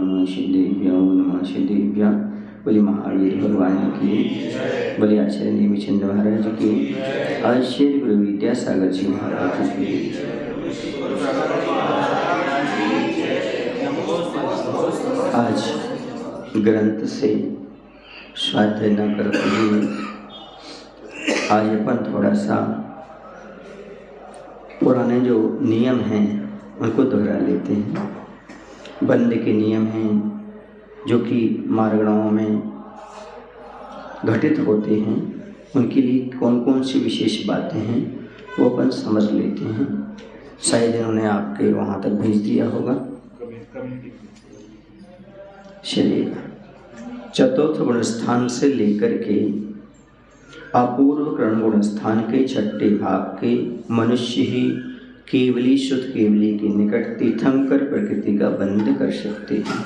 नमः सिद्धेभ्यो नमः सिद्धेभ्यो। बोले महावीर भगवान की, बोले आचार्य नेमिचंद महाराज की, आचार्य गुरु विद्यासागर जी महाराज की। आज ग्रंथ से स्वाध्याय न करते हुए आज अपन थोड़ा सा पुराने जो नियम हैं उनको दोहरा लेते हैं। बंद के नियम हैं जो कि मारगणाओं में घटित होते हैं, उनके लिए कौन कौन सी विशेष बातें हैं वो अपन समझ लेते हैं। शायद इन्होंने आपके वहाँ तक भेज दिया होगा, चलिएगा। चतुर्थ गुण स्थान से लेकर के अपूर्व कर्ण गुण स्थान के छठे भाग के मनुष्य ही केवली शुद्ध केवली के निकट तीर्थंकर प्रकृति का बंध कर सकते हैं।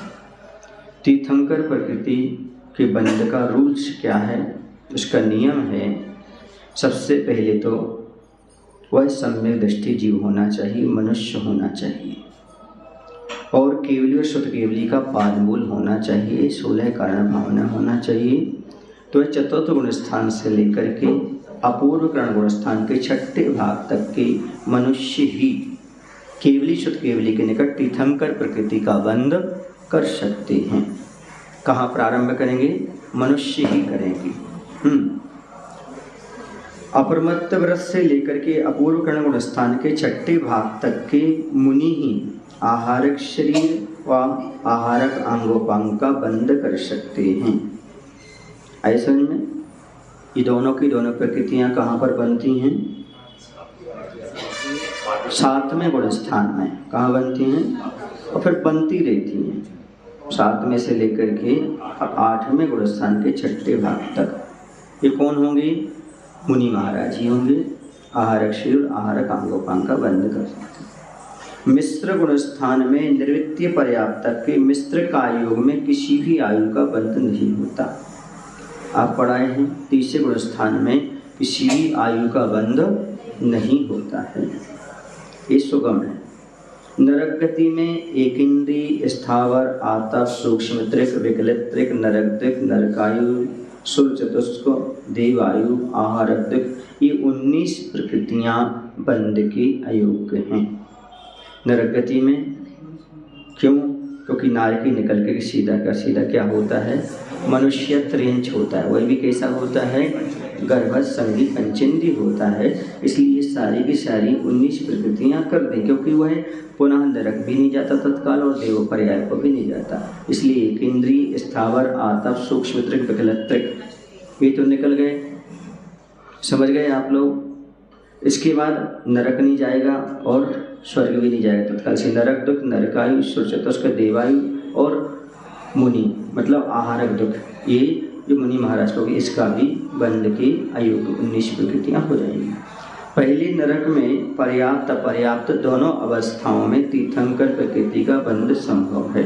तीर्थंकर प्रकृति के बंध का रूल्स क्या है, उसका नियम है, सबसे पहले तो वह सम्यक दृष्टि जीव होना चाहिए, मनुष्य होना चाहिए, और केवली और शुद्ध केवली का पादमूल होना चाहिए, 16 कारण भावना होना चाहिए। तो चतुर्थ गुण स्थान से लेकर के अपूर्व कर्ण गुण स्थान के छठे भाग तक के मनुष्य ही केवली शुद्ध केवली के निकट तीर्थंकर प्रकृति का बंध कर सकते हैं। कहाँ प्रारंभ करेंगे? मनुष्य ही करेंगे। अपरमत्त व्रत से लेकर के अपूर्व कर्ण गुण स्थान के छठे भाग तक के मुनि ही आहारक शरीर व आहारक अंगोपांग का बंध कर सकते हैं। ऐसे में ये दोनों की दोनों प्रकृतियां कहाँ पर बनती हैं? सातवें गुण स्थान में। कहाँ बनती हैं और फिर बनती रहती हैं, 7 में से लेकर के 8वें गुण स्थान के छठे भाग तक। ये कौन होंगे? मुनि महाराज ही होंगे। आहारक शरीर आहारक अंगोपांग का बंध कर सकते हैं। मिश्र गुण स्थान में निर्वृत्तीय पर्याप्त तक के मिश्र का योग में किसी भी आयु का बंध नहीं होता। आप पढ़ाए हैं, तीसरे गुण स्थान में किसी भी आयु का बंध नहीं होता है, ये सुगम है। नरक गति में एक इंद्रिय स्थावर आतप सूक्ष्म त्रिक विकलित त्रिक नरक त्रिक नरकायु सुर चतुष्क देवायु आहारक त्रिक, ये 19 प्रकृतियाँ बंध के अयोग्य हैं। नरक गति में क्यों? क्योंकि नारकी निकल के सीधा का सीधा क्या होता है? मनुष्य त्रिंच होता है, वह भी कैसा होता है? गर्भ संगी पंचेंद्रिय होता है। इसलिए सारी की सारी 19 प्रकृतियाँ कर दें, क्योंकि वह पुनः नरक भी नहीं जाता तत्काल और देव पर्याय को भी नहीं जाता। इसलिए एक इंद्रिय स्थावर आतप सूक्ष्म त्रिक विकलित त्रिक ये तो निकल गए, समझ गए आप लोग। इसके बाद नरक नहीं जाएगा और स्वर्ग भी नहीं जाएगा तत्काल से। नरक दुख नरकायु सुर चतुष्क देवायु और मुनि मतलब आहारक दुख, ये जो मुनि महाराज को भी इसका भी बंध के अयोग्य 19 प्रकृतियाँ हो जाएंगी। पहले नरक में पर्याप्त अपर्याप्त दोनों अवस्थाओं में तीर्थंकर प्रकृति का बंध संभव है।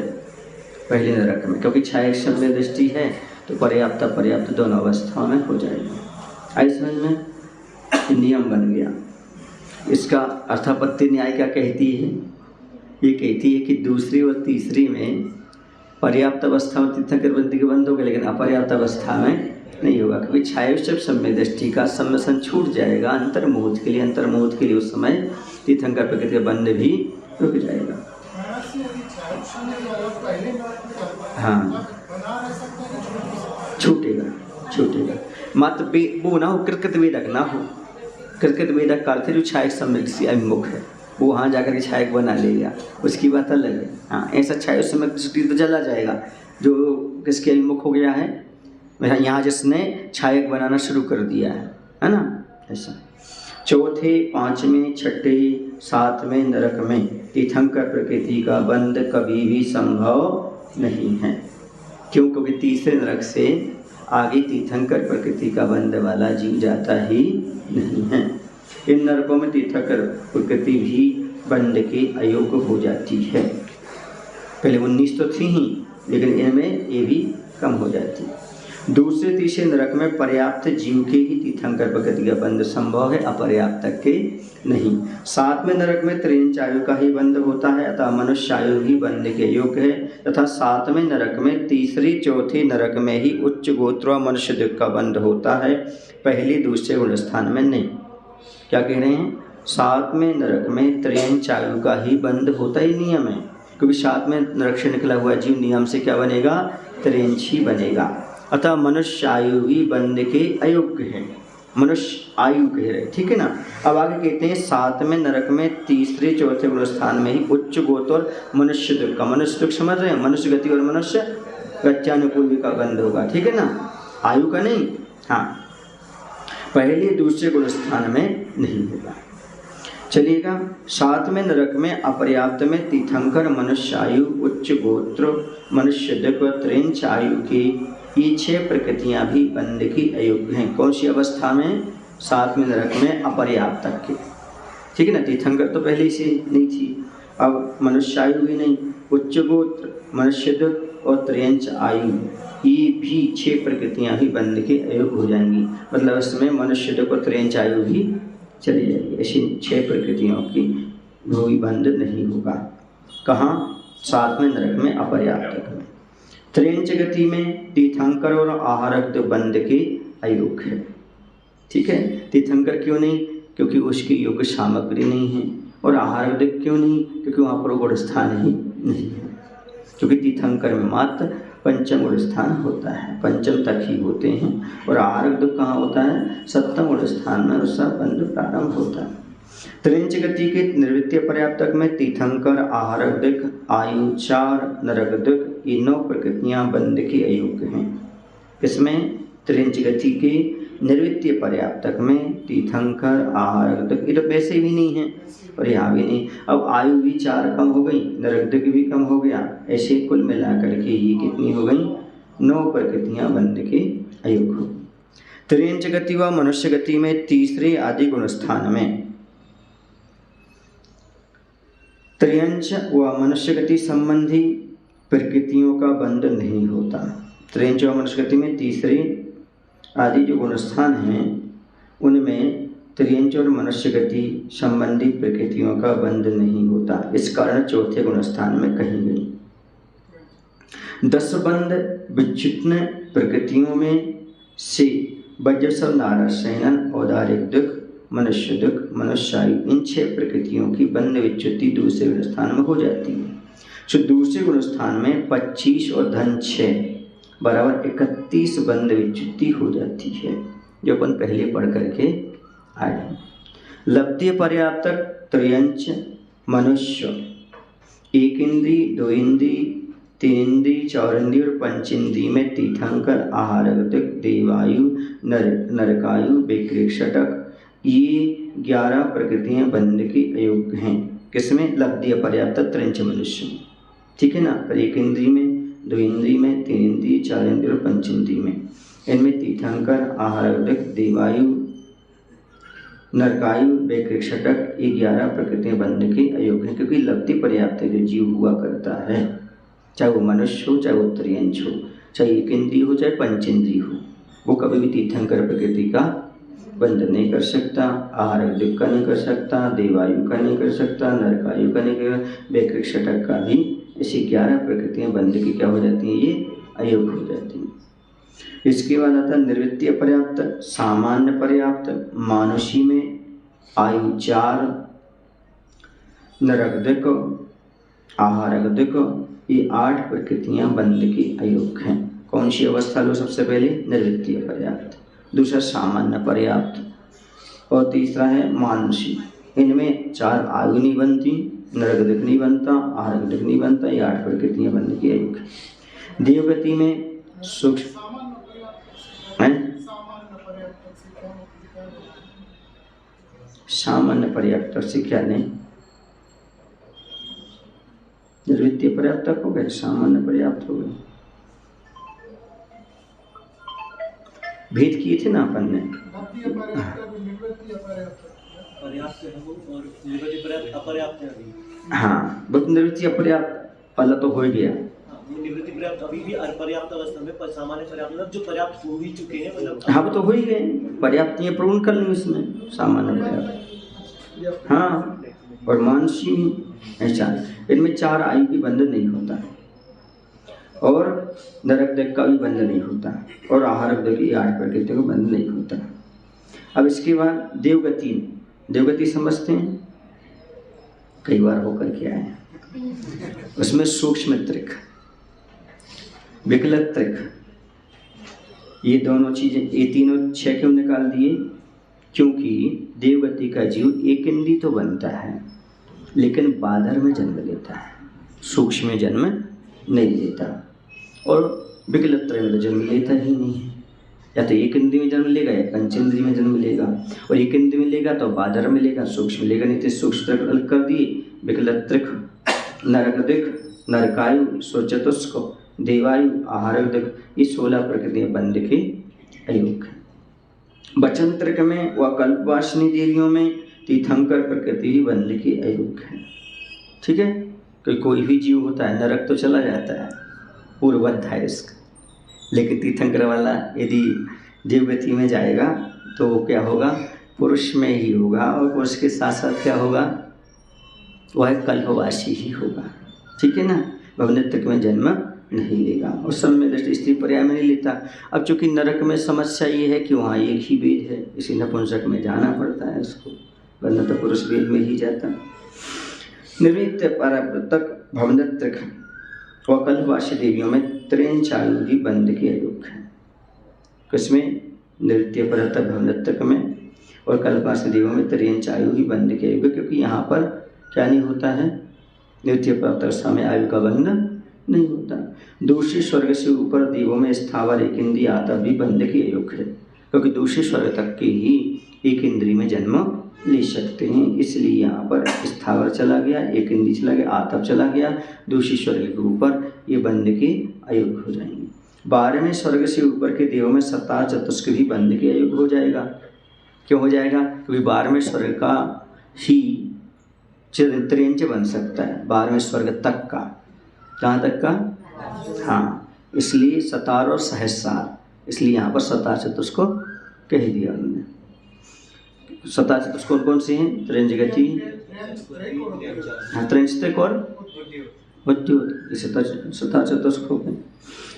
पहले नरक में क्योंकि छाया शब्द दृष्टि है तो पर्याप्त अपर्याप्त दोनों अवस्थाओं में हो जाएगी। ऐसे में नियम बन गया। इसका अर्थापत्ति न्याय क्या कहती है? ये कहती है कि दूसरी और तीसरी में पर्याप्त अवस्था में तीर्थंकर प्रकृति के बंध होगा, लेकिन अपर्याप्त अवस्था में नहीं होगा, क्योंकि छायोशब सम्यक दृष्टि का सम्मसन छूट जाएगा। अंतर्मुहूर्त के लिए उस समय तीर्थंकर प्रकृति का बंध भी रुक जाएगा। हाँ, छूटेगा मात्र वो ना हो, कृतकृत वेदक ना हो। कृतकृत वेदक का अर्थ जो छायक सम्यक से अभिमुख है, वो वहाँ जाकर के छायक बना लेगा, उसकी बात अलग है। हाँ, ऐसा छायक सम्यक दृष्टि तो चला जाएगा जो किसके अभिमुख हो गया है, यहाँ जिसने छायक बनाना शुरू कर दिया है ना। ऐसा चौथे, पांचवें, छठे, सातवें नरक में तीर्थंकर प्रकृति का बंध कभी भी संभव नहीं है। क्यों? क्योंकि तीसरे नरक से आगे तीर्थंकर प्रकृति का बंध वाला जीव जाता ही नहीं है। इन नरकों में तीर्थंकर प्रकृति भी बंध के अयोग्य हो जाती है। पहले 19 तो थी ही, लेकिन इनमें ये भी कम हो जाती है। दूसरे तीसरे नरक में पर्याप्त जीव के ही तीर्थंकर प्रकृति का बंध संभव है, अपर्याप्त के नहीं। सातवें नरक में त्रिंच आयु का ही बंध होता है, अतः मनुष्य आयु ही बंध के योग्य है, तथा सातवें नरक में तीसरी चौथी नरक में ही उच्च गोत्र व मनुष्य दिक् का बंध होता है, पहली दूसरे गुण स्थान में नहीं। क्या कह रहे हैं? सातवें नरक में त्रिंच आयु का ही बंध होता ही नियम है, क्योंकि सातवें नरक से निकला हुआ जीव नियम से क्या बनेगा? त्रिंच ही बनेगा। अतः मनुष्य आयु ही बंध के अयोग्य है, मनुष्य आयु कह रहे, ठीक है ना। अब आगे कहते हैं सातवें नरक में तीसरे चौथे गुण स्थान में ही उच्च गोत्र और मनुष्य दुख का, मनुष्य दुख समझ रहे हैं, मनुष्य गति और मनुष्य गत्यानुकूल का बंध होगा, ठीक है ना, आयु का नहीं। हाँ, पहले दूसरे गुण स्थान में नहीं होगा। चलिएगा, सातवें नरक में अपर्याप्त में तीर्थंकर मनुष्य आयु उच्च गोत्र मनुष्य दुख त्रिंच आयु की ये 6 प्रकृतियां भी बंध की अयोग्य हैं। कौन सी अवस्था में? सातवें नरक में अपर्याप्त तक के, ठीक है ना। तीर्थंकर तो पहले से नहीं थी, अब मनुष्य आयु भी नहीं, उच्च गोत्र मनुष्य दुख और त्रिंच आयु ये भी 6 प्रकृतियां भी बंध के अयोग्य हो जाएंगी। मतलब इसमें मनुष्य दुख और त्रिंच आयु भी चली जाएगी। ऐसी 6 प्रकृतियों की कोई बंध नहीं होगा। कहाँ? सातवें नरक में अपर्याप्त तक में। त्रिंच गति में तीर्थंकर और आहारक बंध के अयोग्य है, ठीक है। तीर्थंकर क्यों नहीं? क्योंकि उसकी योग्य सामग्री नहीं है। और आहारक क्यों नहीं? क्योंकि वहाँ पर गुण स्थान ही नहीं है, क्योंकि तीर्थंकर में मात्र पंचम गुण स्थान होता है, पंचम तक ही होते हैं। और आहारक दुख कहाँ होता है? सप्तम गुण स्थान में उसका बंध प्रारंभ होता है। त्रिंच गति के निवृत्ति पर्याप्तक में तीर्थंकर आहारक दुख आयु 4 नरक दुख ये 9 प्रकृतियां बंध के अयोग्य हैं। इसमें त्रिंच गति के निवृत्ति पर्याप्तक में तीर्थंकर आहारक दुख ये तो वैसे भी नहीं है और यहाँ भी नहीं। अब आयु भी 4 कम हो गई, नरक दुख भी कम हो गया, ऐसे कुल मिलाकर के ये कितनी हो गई? 9 प्रकृतियां बंध के अयोग्य हो। त्रिंच गति व मनुष्य गति में तीसरे आदि गुण स्थान में त्रियंच व मनुष्य गति संबंधी प्रकृतियों का बंध नहीं होता। त्रियंच व मनुष्य गति में तीसरे आदि जो गुण स्थान हैं उनमें त्रियंच और मनुष्य गति संबंधी प्रकृतियों का बंध नहीं होता। इस कारण चौथे गुण स्थान में कहीं गई। 10 बंध विच्छिन्न प्रकृतियों में से वज्रसव नारसैनन औदारिक दुख मनुष्य दुख मनुष्य आयु इन 6 प्रकृतियों की बंध विच्युति दूसरे गुण स्थान में हो जाती है। तो दूसरे गुण स्थान में 25 और धन 6 बराबर 31 बंध विच्युति हो जाती है, जो अपन पहले पढ़ करके आए। लब्धि पर्याप्तक त्रियंच मनुष्य 1 इंद्री 2 इंद्री 3 इंद्री 4 इंद्री और 5 इंद्री में तीर्थंकर आहारक दुख देवायु नरकायु बेकृषटक ये 11 प्रकृतियां बंध की अयोग्य हैं। किसमें? लब्धि पर्याप्त त्रिंच मनुष्य, ठीक है ना। पर 1 इंद्री में 2 इंद्री में 3 इंद्री 4 इंद्री और 5 इंद्री में इनमें तीर्थंकर आहारक दुख देवायु नरकायु बेकृषटक ये 11 प्रकृतियां बंध के अयोग्य हैं, क्योंकि लब्धि पर्याप्त जो जीव हुआ करता है, चाहे वो मनुष्य हो चाहे वो त्रियंच हो, चाहे 1 इंद्री हो चाहे 5 इंद्री हो, वो कभी भी तीर्थंकर प्रकृति का बंध नहीं कर सकता, आहारक दुख का नहीं कर सकता, देवायु का नहीं कर सकता, नरकायु का नहीं कर, बेकृषटक का भी। ऐसी 11 प्रकृतियां बंध की क्या हो जाती हैं? ये अयोग्य हो जाती हैं। इसके बाद आता है निवृत्ति पर्याप्त सामान्य पर्याप्त मानुषी में आयु 4 नरक दुख आहारक दुख ये 8 प्रकृतियां बंध की अयोग्य हैं। कौन सी अवस्था लो? सबसे पहले निवृत्ति पर्याप्त, दूसरा सामान्य पर्याप्त और तीसरा है मानुषी। इनमें 4 आयु नहीं बनती, नरक दुख नहीं बनता, आहारक दुख नहीं बनता, ये 8 प्रकृतियां बंध की अयोग्य। देवगति में सूक्ष्म सामान्य पर्याप्त से क्या नहीं? निवृत्ति पर्याप्त हो गए, सामान्य पर्याप्त हो गए। भेद किए थे ना अपन ने। हाँ, बस निवृत्ति अपर्याप्त पहला तो हो गया। अपर्याप्त अभी भी अपर्याप्त अवस्था में सामान्य पर्याप्त मतलब जो पर्याप्त हो ही चुके हैं मतलब। हाँ वो तो हो ही गए, पर्याप्त ये पूर्ण कर ली उसमें, सामान्य पर्याप्त। हाँ और मानसी ऐसा, इनमें 4 आयु की बंधन नहीं होता और नरक देख का भी बंधन नहीं होता और आहार की 8 प्रकृति का बंधन नहीं होता। अब इसके बाद देवगति, देवगति समझते हैं, कई बार होकर के आए हैं। उसमें सूक्ष्म त्रिक, विकलत त्रिक, ये दोनों चीजें, ये तीनों 6 क्यों निकाल दिए? क्योंकि देवगति का जीव एक इंद्री तो बनता है लेकिन बादर में जन्म लेता है, सूक्ष्म में जन्म नहीं लेता और विकलत त्रय में तो जन्म लेता ही नहीं है। या तो एक इंद्री में जन्म लेगा या पंचेंद्री में जन्म लेगा, और एक इंद्री में लेगा तो बादर में लेगा, सूक्ष्म लेगा नहीं। तो सूक्ष्म त्रिक अलग कर दिए, विकलत त्रिक, नरक दिक, नरकायु, स्वचतुष्क, देवायु, आहार दिक, ये 16 प्रकृतियां बंध के अयोग है। वचन त्रिक में व कल्पवासिनी देवियों में तीर्थंकर प्रकृति ही बंध के अयोग है। ठीक है, कोई भी जीव होता है नरक तो चला जाता है, पूर्ववत है इसका, लेकिन तीर्थंकर वाला यदि देवगति में जाएगा तो वो क्या होगा, पुरुष में ही होगा और पुरुष के साथ साथ क्या होगा, वह कल्पवासी ही होगा। ठीक है ना, भवनेत्र में जन्म नहीं लेगा, उस समय में दृष्टि स्त्री पर्याय में नहीं लेता। अब चूंकि नरक में समस्या ये है कि वहाँ एक ही वेद है, इसी नपुंसक में जाना पड़ता है इसको, वरना तो पुरुष वेद में ही जाता। निर्वृत्त पराप्रतक भवनेत्र व कल्पवासी देवियों में त्रेंचायु भी बंध के अयोग है। किसमें? नृत्य परतक भवनेत्र में और कल्पवासी देवियों में त्रेंचायु ही बंध के अयोग, क्योंकि यहाँ पर क्या नहीं होता है, नृत्य प्राप्त में आयु का बंध नहीं होता। दूसरे स्वर्ग से ऊपर देवों में स्थावर एक इंद्रिय आता भी बंध के अयोग है, क्योंकि दूसरे स्वर्ग तक के ही एक इंद्रिय में जन्म ले सकते हैं, इसलिए यहाँ पर स्थावर चला गया, एक इंद्रिय चला गया, आतप चला गया, दूसरी स्वर्ग के ऊपर ये बंध के अयोग हो जाएंगे। 12वें स्वर्ग से ऊपर के देवों में सता चतुष्क भी बंध के अयोग हो जाएगा। क्यों हो जाएगा? क्योंकि 12वें स्वर्ग का ही त्रियंच बन सकता है, 12वें स्वर्ग तक का, कहाँ तक का? हाँ, इसलिए सतार और सहस्रार, इसलिए यहाँ पर सता चतुष्क को कह दिया उन्होंने। सता चतुष्क कौन से हैं? त्रियंच गति, त्रियंच तक और बुद्धि, सता चतुष्क हो गए।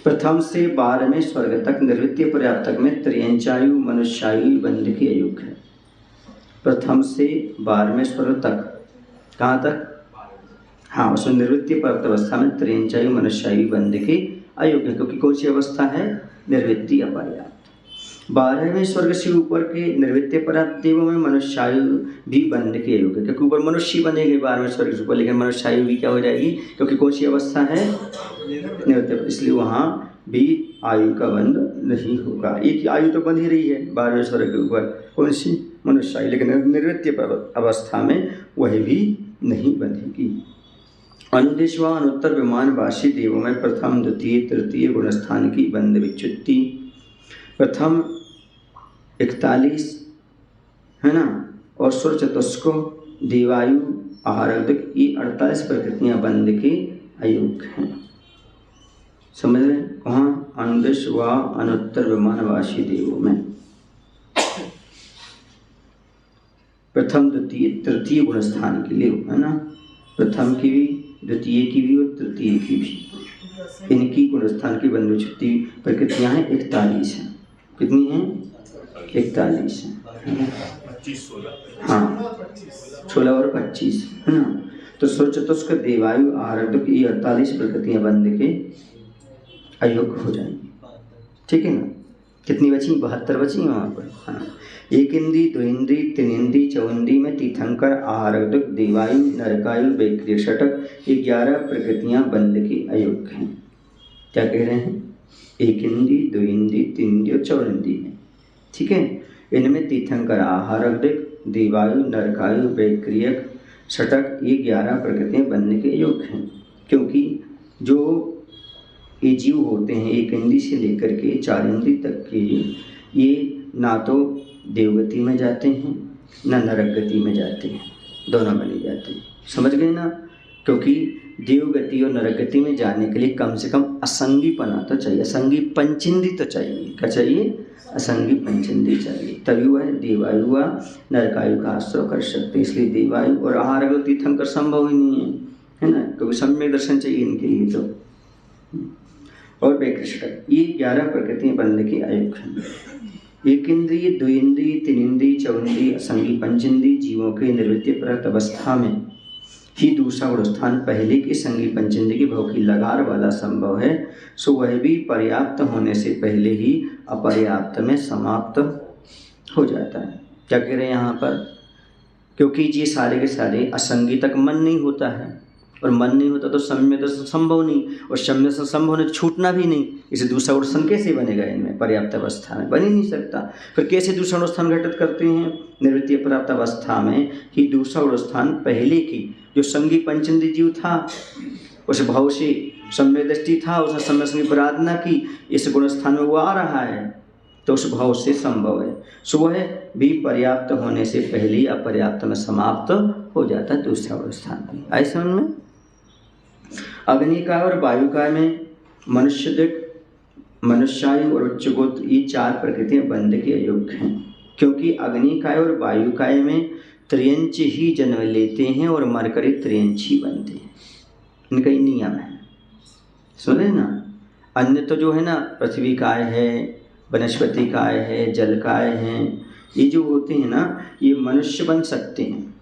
प्रथम से 12वें स्वर्ग तक निर्वृत्य पर्याप्तक में त्रियंचायु मनुष्यायु बंध के अयोग है। प्रथम से 12वें स्वर्ग तक, कहाँ तक? हाँ, उसमें निर्वृत्य पर्याप्त अवस्था में त्रियंचायु मनुष्यायु बंध के अयोग है, क्योंकि कौन सी अवस्था है? निर्वृत्ति अपर्याप्त। 12वें स्वर्ग से ऊपर के निर्वृत्य पर्याप्त देवों में मनुष्यायु भी बंध के अयोग है, क्योंकि ऊपर मनुष्य बनेंगे 12वें स्वर्ग से ऊपर, लेकिन मनुष्यायु भी क्या हो जाएगी, क्योंकि कौन सी अवस्था है? निर्वृत्य, इसलिए वहाँ भी आयु का बंध नहीं होगा। एक आयु तो बंध ही रही है 12वें स्वर्ग के ऊपर, कौन सी? मनुष्यायु, लेकिन निर्वृत्य अवस्था में वह भी नहीं बंधेगी। अनुदेश व अनुत्तर विमानवासी देवों में प्रथम द्वितीय तृतीय गुणस्थान की बंध विच्युति। प्रथम 41 है ना, और सुर चतुष्क, देवायु, आहारक, ये 48 प्रकृतियां बंध के अयोग हैं। समझ रहे? कहाँ? अनुदेश व अनुत्तर विमानवासी देवों में प्रथम द्वितीय तृतीय गुणस्थान के लिए है ना, प्रथम की भी, द्वितीय की भी और तृतीय की भी, इनकी गुणस्थान की बंध विच्युति प्रकृतियां हैं 41 हैं। कितनी हैं? 41 हैं। हाँ, 16 और 25 है ना। तो सुर चतुष्क, देवायु, आहारक, ये 48 प्रकृतियां बंध के अयोग हो जाएंगी। ठीक है ना। कितनी बची? 72 बची हैं वहाँ पर। हाँ, एक इंद्री, दो इंद्री, तीन इंद्री, चौंद्री में तीर्थंकर, आहारक, देवायु, नरकायु, वैक्रिय, षटक, 11 प्रकृतियां बंध के अयोग हैं। क्या कह रहे हैं? एक इंद्री, दो इंद्री, तीन इंद्री और चौंद्री में, ठीक है, इनमें तीर्थंकर, आहारक, देवायु, नरकायु, वैक्रिय, षटक, ये 11 प्रकृतियां बंध के अयोग हैं। क्योंकि जो ये जीव होते हैं एक इंद्री से लेकर के 4 इंद्री तक के, ये ना तो देवगति में जाते हैं ना नरक गति में जाते हैं, दोनों बने जाते हैं। समझ गए ना? क्योंकि देवगति और नरगति में जाने के लिए कम से कम असंगीपना तो चाहिए, असंगी पंचिंदी तो चाहिए। क्या चाहिए? असंगी पंचिंदी चाहिए, तभी वह देवायु व नरकायु का आश्रय कर सकते। इसलिए देवायु और आहार अगर तीर्थंकर संभव ही नहीं है ना, क्योंकि सम्यक दर्शन चाहिए इनके लिए तो। और वैकृष्टक, ये 11 प्रकृतियां बनने की आयुक्त हैं। एक इंद्रिय, द्विंद्रिय, तीनिंद्रिय, चौंद्रिय, असंगी पंचिंद्रिय जीवों के निवृत्ति प्राप्त अवस्था में ही दूसरा गुणस्थान पहले के संगी पंचेंद्रिय के भोग की लगार वाला संभव है, सो वह भी पर्याप्त होने से पहले ही अपर्याप्त में समाप्त हो जाता है। क्या कह रहे हैं यहाँ पर? क्योंकि ये सारे के सारे असंगी तक मन नहीं होता है, और मन नहीं होता तो सम्यक दर्शन संभव नहीं, और सम्यक दर्शन संभव होने तो छूटना भी नहीं। इसे दूसरा गुणस्थान कैसे बनेगा? इनमें पर्याप्त अवस्था में बन ही नहीं सकता। फिर कैसे दूसरा गुणस्थान घटित करते हैं? निवृत्ति पर्याप्त अवस्था में ही दूसरा गुणस्थान पहले की जो संगी पंचेंद्रिय जीव था, उस भाव से सम्यक दृष्टि था, उसने सम्यक संगी प्रार्थना की, इस गुणस्थान में वो आ रहा है, तो उस भाव से संभव है। सो वह भी पर्याप्त होने से पहले ही अपर्याप्त में समाप्त हो जाता है दूसरा गुणस्थान में। आई समझ में? अग्निकाय और वायुकाय में मनुष्यायु और उच्चगोत्र, ये 4 प्रकृतियां बंध के अयोग्य हैं, क्योंकि अग्निकाय और वायुकाय में त्रियंच ही जन्म लेते हैं और मरकर त्रियंच ही बनते हैं। इनका ही नियम है, सुने ना। अन्य तो जो है ना, पृथ्वी काय है, वनस्पति काय है, जल काय है, ये जो होते हैं ना, ये मनुष्य बन सकते हैं,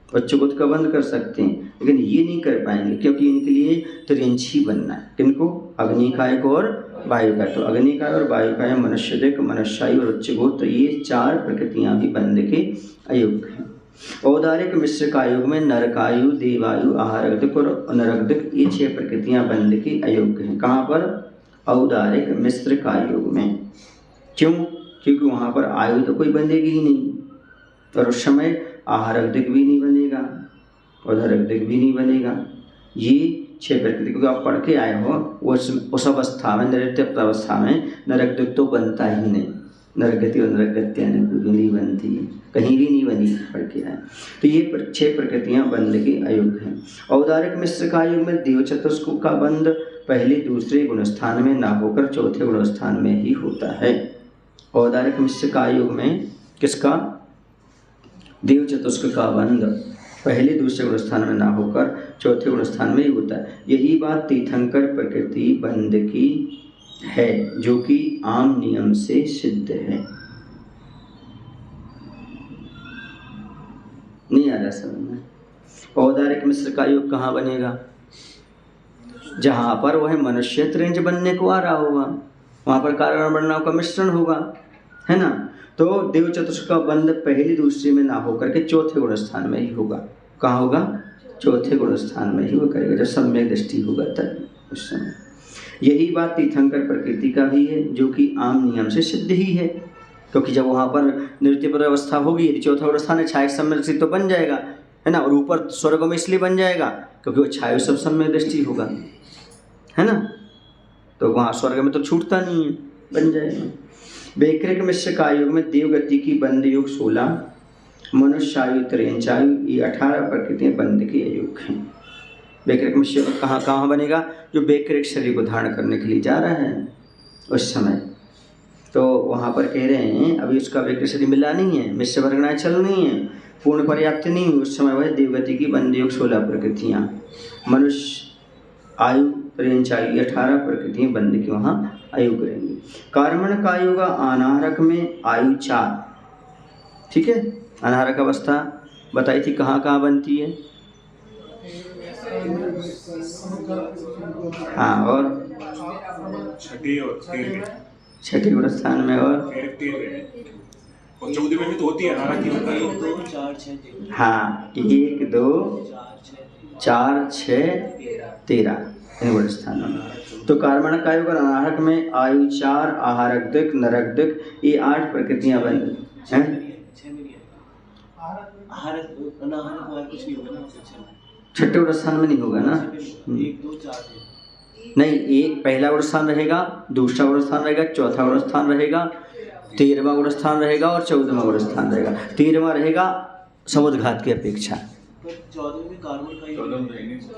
उच्चगोत्र का बंद कर सकते हैं, लेकिन ये नहीं कर पाएंगे, क्योंकि इनके लिए त्रियंच ही बनना है। किनको? अग्निकाय को और वायुकाय। तो अग्निकाय और वायुकाय, मनुष्यदिक, मनुष्यायु और उच्चगोत्र, ये 4 प्रकृतियां भी बंध के अयोग्य हैं। औदारिक मिश्र कायुग में नरकायु, देवायु, आहारगदिक और नरगदिक, ये 6 प्रकृतियां बंध के अयोग्य हैं। कहाँ पर? औदारिक मिश्र कायुग में। क्यों? क्योंकि वहाँ पर आयु तो कोई बंधेगी ही नहीं, और उस समय आहारगदिक भी नहीं बनेगा और नरगदिक भी नहीं बनेगा। ये 6 प्रकृति, क्योंकि आप पढ़ के आए हो, उस अवस्था में, नृत्य अवस्था में नरगदिक तो बनता ही नहीं। नरगति और नरगत्या नहीं बनती है, कहीं भी नहीं बनी, पढ़ के आए। तो ये 6 प्रकृतियां बंध के अयोग्य हैं। औदारिक मिश्र का युग में देव चतुष्क का बंध पहले दूसरे गुणस्थान में ना होकर चौथे गुणस्थान में ही होता है। औदारिक मिश्र का युग में किसका? देव चतुष्क का बंध पहले दूसरे गुणस्थान में ना होकर चौथे गुणस्थान में ही होता है। यही बात तीर्थंकर प्रकृति बंध की है, जो कि आम नियम से सिद्ध है। नहीं आ रहा समझ में? औदारिक मिश्र का योग कहाँ बनेगा? जहाँ पर वह मनुष्य त्रिंज बनने को आ रहा होगा, वहाँ पर कारण वर्णों का मिश्रण होगा, है ना। तो देव चतुष्क का बंध पहले दूसरे में ना होकर के चौथे गुणस्थान में ही होगा। कहाँ होगा? चौथे गुणस्थान में ही वो करेगा, जब सम्यक दृष्टि होगा तब उस समय। यही बात तीर्थंकर प्रकृति का भी है, जो कि आम नियम से सिद्ध ही है, क्योंकि जब वहाँ पर निवृत्ति पर अवस्था होगी, यदि चौथा गुणस्थान है, छाया सम्यक दृष्टि तो बन जाएगा, है ना। और ऊपर स्वर्ग में इसलिए बन जाएगा क्योंकि वो छाया सब सम्यक दृष्टि होगा, है ना। तो वहाँ स्वर्ग में तो छूटता नहीं है, बन जाएगा। वैकृक मिश्र का युग में देवगति की बंध युग 16, मनुष्यायु, त्रियंचायु, ये 18 प्रकृतियां बंध के अयुग हैं। वैकृक मिश्र कहाँ बनेगा? जो वैकृक शरीर को धारण करने के लिए जा रहा है उस समय। तो वहाँ पर कह रहे हैं अभी उसका वैकृक शरीर मिला नहीं है, मिश्र वर्गणाएं चल नहीं है, पूर्ण पर्याप्त नहीं हुई, उस समय वह देवगति की बंध युग 16 प्रकृतियाँ, मनुष्य आयु, त्रियंचायु, 18 प्रकृतियां बंध के वहाँ आयु करेंगे। कार्मण का युग अनाहरक में आयु 4, ठीक है। अनाहरक अवस्था बताई थी कहाँ कहाँ बनती है? हाँ, और छठे गुणस्थान में, और 14 में भी तो होती है अनाहरक की होती है। 1 2 4 6 13। हाँ, 1 2 4 6 13 इन गुणस्थानों में। तो कार्मण का युग अनाहरक में आयु 4, आहारक दिक, नरक दिक, ये 8 प्रकृतियां बन हैं। छठे गुणस्थान में नहीं होगा ना? 1 2 4 नहीं, एक पहला गुणस्थान रहेगा, दूसरा गुणस्थान रहेगा, चौथा गुणस्थान रहेगा, 13वां गुणस्थान रहेगा और 14वां गुणस्थान रहेगा। 13वां रहेगा समुद्घात की अपेक्षा, 14 में कार्बन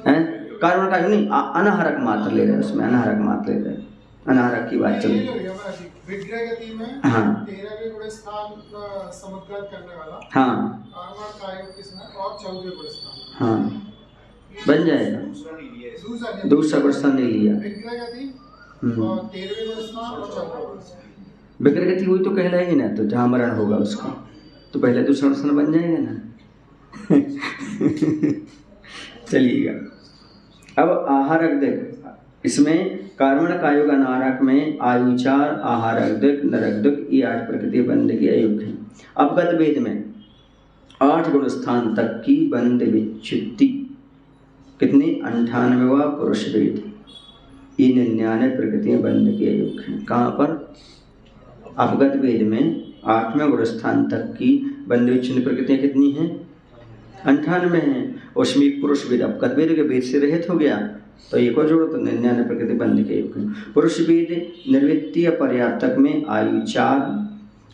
का हैं? कारण का नहीं, अनाहरक मात्र ले रहे हैं, उसमें अनाहरक मात्र ले रहे हैं, अनाहरक की बात चल रही है। विग्रह गति में हाँ 13वें गुण स्थान समुद्गत करने वाला, हाँ कारवां कायोग किसमें और 14वें गुण स्थान। हाँ बन जाएगा, दूसरा गुण स्थान नहीं लिया। विग्रह गति और 13वें गुण स्थान और 14वें गुण स्थान। विग्रह गति वही तो कहलाएगी ना, तो जहाँ मरण होगा उसका तो पहले दूसरा गुण स्थान बन जाएगा ना। चलिएगा, अब आहारक दिक, इसमें कार्मण कायोग अनाहरक में आयुचार, आहारक दिक, नरक दिक, ये 8 प्रकृति बंध के अयुक्त हैं। अब गत वेद में 8 गुण स्थान तक की बंध विच्युति कितनी, 98वां पुरुष वेद, ये 99 प्रकृतियां बंध के अयुक्त हैं। कहाँ पर, अवगत वेद में 8वें गुण स्थान तक की बंध विच्छिन्न प्रकृतियां कितनी हैं, 98 हैं। उसमें एक पुरुष वेद अवगत वेद के वेद से रहित हो गया, तो एक और जोड़ो तो 99 प्रकृति बंध के अयुक्त हैं। पुरुष वेद निर्वृत्तीय पर्याप्तक में आयुचार,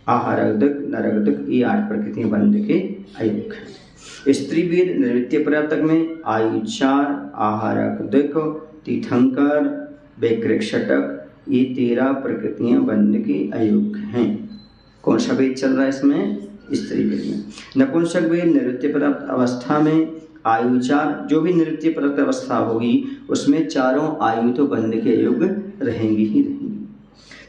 आहारक दिक, नरक दिक, ये 8 प्रकृतियां बंध के अयुक्त हैं। स्त्री वेद निर्वृत्तीय पर्याप्तक में आयुचार, आहारक दिक, तीर्थंकर, वैकृक्षटक, ये 13 प्रकृतियां बंध के अयुक्त हैं। कौन सा वेद चल रहा है इसमें, स्त्री वेद में। नपुंसक वेद निवृत्ति प्राप्त अवस्था में आयुचार, जो भी निवृत्ति प्राप्त अवस्था होगी उसमें चारों आयु तो बंध के अयुक्त रहेंगी ही रहेंगी।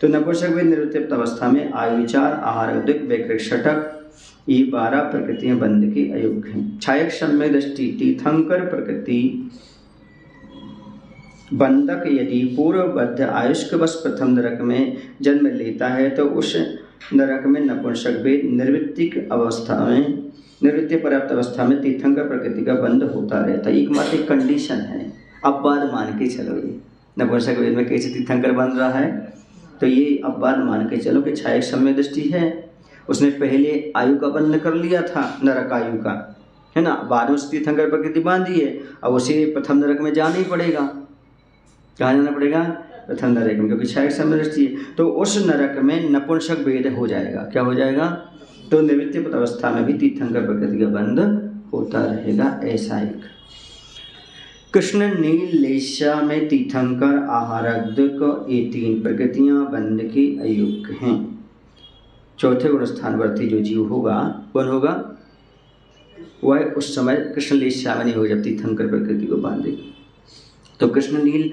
तो नपुंसक वेद निवृत्ति प्राप्त अवस्था में आयुचार, आहारक दिक, वैकृक्षटक, ये 12 प्रकृतियां बंध के अयुक्त हैं। छायक सम्यक दृष्टि तीर्थंकर प्रकृति बंधक यदि पूर्वबद्ध आयुष्कवश प्रथम नरक में जन्म लेता है तो उस नरक में नपुंसक वेद निवृत्तिक अवस्था में, निवृत्ति पर्याप्त अवस्था में तीर्थंकर प्रकृति का बंध होता रहता है। एकमात्र एक कंडीशन है, अपवाद मान के चलो, ये नपुंसक वेद में कैसे तीर्थंकर बन रहा है, तो ये अपवाद मान के चलो कि छायक सम्यक दृष्टि है, उसने पहले आयु का बंध कर लिया था, नरक आयु का, है ना, बाद में उस तीर्थंकर प्रकृति बांधी है, अब उसे प्रथम नरक में जाना ही पड़ेगा। कहाँ जाना पड़ेगा, प्रथम नरक में, क्योंकि छायक सम्यक दृष्टि है। तो उस नरक में नपुंसक वेद हो जाएगा, क्या हो जाएगा, तो निवृत्ति अवस्था में भी तीर्थंकर प्रकृति का बंध होता रहेगा। ऐसा एक कृष्ण नील लेशा में तीर्थंकर, आहारक दिक, ये 3 प्रकृतियां बंध के अयुक्त हैं। चौथे गुण स्थानवर्ती जो जीव होगा, कौन होगा, वह उस समय कृष्ण लेशा में नहीं होगा जब तीर्थंकर प्रकृति को बांधेगी। तो कृष्ण नील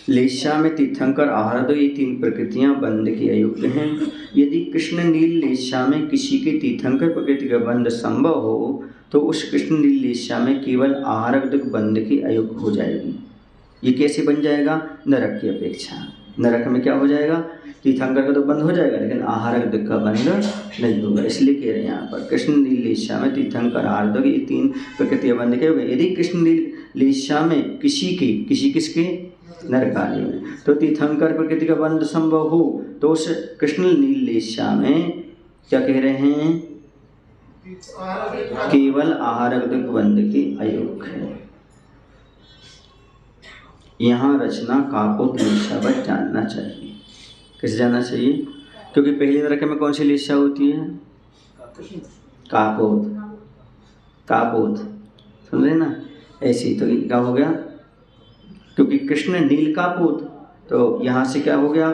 लेशा में तीर्थंकर, आहारक, ये 3 प्रकृतियां बंध के अयुक्त हैं। यदि कृष्ण नील लेशा में किसी के तीर्थंकर प्रकृति का बंध संभव हो तो उस कृष्ण नील लेशा में केवल आहारक दिक बंध की अयुक्त हो जाएगी। ये कैसे बन जाएगा, नरक की अपेक्षा। नरक में क्या हो जाएगा, तीर्थंकर का तो बंद हो जाएगा लेकिन आहारक दिक का बंध नहीं होगा। इसलिए कह रहे हैं यहाँ पर कृष्ण नील लेशा में तीर्थंकर, आहारक, ये 3 प्रकृतियां बंध के हो गए। यदि कृष्ण नील लेशा में किसके नरकाली में तो तीर्थंकर प्रकृति का बंध संभव हो तो उस कृष्ण नील लेशा में क्या कह रहे हैं, केवल आहारक दिक बंध के अयुक्त है। यहाँ रचना काकोत लेशा बस जानना चाहिए। कैसे जानना चाहिए, क्योंकि पहले नरक में कौन सी लेशा होती है, काकोत, कापोत, सुन रहे ना, ऐसी। तो क्या हो गया, क्योंकि कृष्ण नील कापोत, तो यहाँ से क्या हो गया,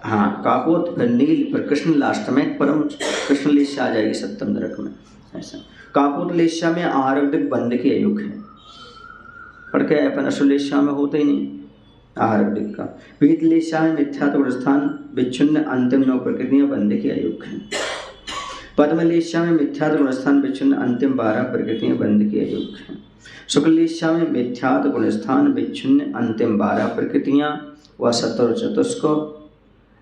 हाँ कापोत फिर नील पर कृष्ण लास्ट में परम कृष्ण लेशा आ जाएगी 7वें नरक में। ऐसा कापोत लेशा में आहारक दिक बंध के अयुक्त है, पर क्या अपन अशुभ लेशा में होता ही नहीं आहारक दिक का। वेद लेशा में मिथ्यात्व स्थान विच्छिन्न अंतिम 9 प्रकृतियां बंध के अयुक्त हैं। पद्म लेशा में मिथ्यात्व स्थान विच्छिन्न अंतिम 12 प्रकृतियां बंध के अयुक्त हैं। शुक्ल लेशा में मिथ्यात गुण स्थान विच्छिन्न अंतिम 12 प्रकृतियां व सतर चतुष्क,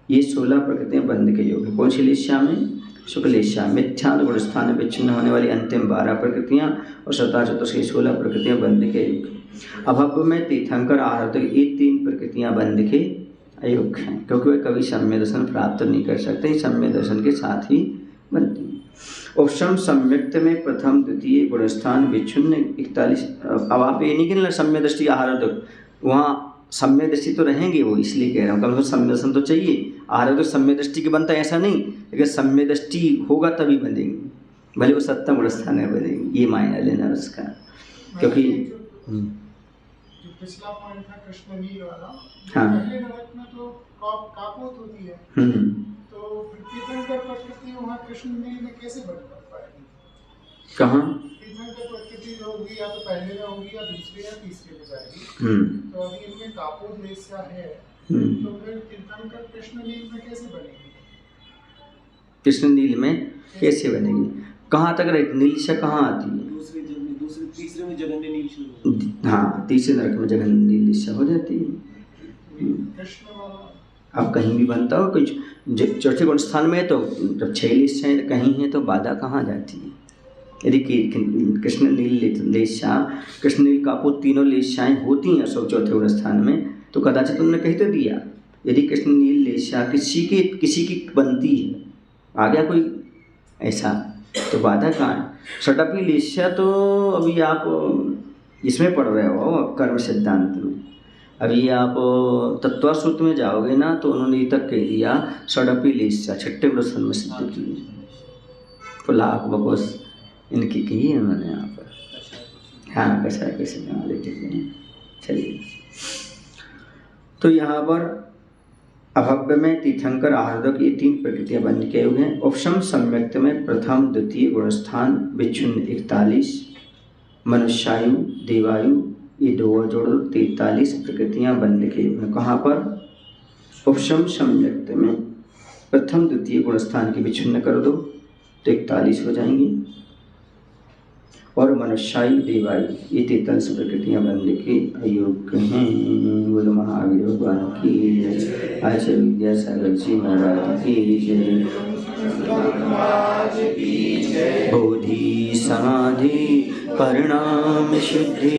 ये 16 प्रकृतियां बंध के योग है। कौन सी लेशा में, शुक्ल लेशा, मिथ्यात गुण स्थान विच्छिन्न होने वाली अंतिम 12 प्रकृतियां और सतर चतुष्क, 16 प्रकृतियां बंध के योग। अभव में तीर्थंकर, आहारक, ये 3 प्रकृतियां बंध के अयुक्त हैं, क्योंकि वे कभी सम्यक दर्शन प्राप्त नहीं कर सकते, सम्यक दर्शन के साथ ही बनती है। उपशम सम्यक्त में प्रथम द्वितीय गुणस्थान विच्छिन्न 41। अब आप ये नहीं कि सम्यक दृष्टि आहारक, वहाँ सम्यक दृष्टि तो रहेंगे वो, इसलिए कह रहा हूँ कम से कम सम्यक दर्शन तो चाहिए। आहारक तो सम्यक दृष्टि के बनता है ऐसा नहीं, लेकिन सम्यक दृष्टि होगा तभी बनेंगे, भले वो 7वें गुणस्थान में बनेंगे, ये मायना लेना उसका। क्योंकि जो पिछला पॉइंट था कृष्ण नील वाला। हाँ। पहले नरक में तो कापोत होती है, तो फिर तीर्थंकर प्रकृति वहाँ कृष्ण नील में कैसे बन पाएगी? कहाँ? तीर्थंकर प्रकृति जो होगी या तो पहले में होगी या दूसरे या तीसरे में जाएगी। तो अभी इनमें कापोत लेस्या है, तो फिर तीर्थंकर कृष्ण नील में कैसे बनेगी? कृष्ण नील में कैसे बनेगी? कहाँ तक रहती नीलशा? कहाँ आती है? तीसरे में जगन्य नील शुरू होती है। हाँ, तीसरे नरक में जगन्य नीलशा हो जाती है। कृष्ण वाला अब कहीं भी बनता हो कुछ चौथे गुण स्थान में, तो जब 6 लेशाएँ कहीं हैं तो बाधा कहाँ जाती है? यदि कृष्ण नील लेशा, कृष्ण नील कापोत तीनों लेशाएँ होती हैं सब चौथे गुण स्थान में, तो कदाचित उन्होंने कही तो दिया। यदि कृष्ण नील लेशा किसी की बनती है, आ गया कोई ऐसा, तो बाधा कहाँ है? षडपी लेशा तो अभी आप इसमें पढ़ रहे हो कर्म सिद्धांत में। अभी आप तत्व सूत्र में जाओगे ना, तो उन्होंने तक कह दिया षडपी लेशा छठे प्रश्न में सिद्ध की। फुलाक बकोस इनकी कही है उन्होंने यहाँ पर। हाँ, कषाय के सिद्धांत लेते हैं। चलिए, तो यहाँ पर अभव्य में तीर्थंकर आहार्दक ये 3 प्रकृतियां बन के हुए हैं। उपशम सम्यक्त में प्रथम द्वितीय गुणस्थान विच्छिन्न 41, मनुष्यायु देवायु ये 2 और जोड़ दो 43 प्रकृतियां बन के हुए हैं। कहाँ पर? उपशम सम्यक्त में प्रथम द्वितीय गुणस्थान की विच्छिन्न कर दो तो 41 हो जाएंगी, और मनुष्यायु देवायु ये 43 प्रकृतियां बन के अयोग्य हैं। बोलो महावीर भगवान की जय। आचार्य विद्यासागर जी महाराज की जय। बोधि समाधि परिणाम शुद्धि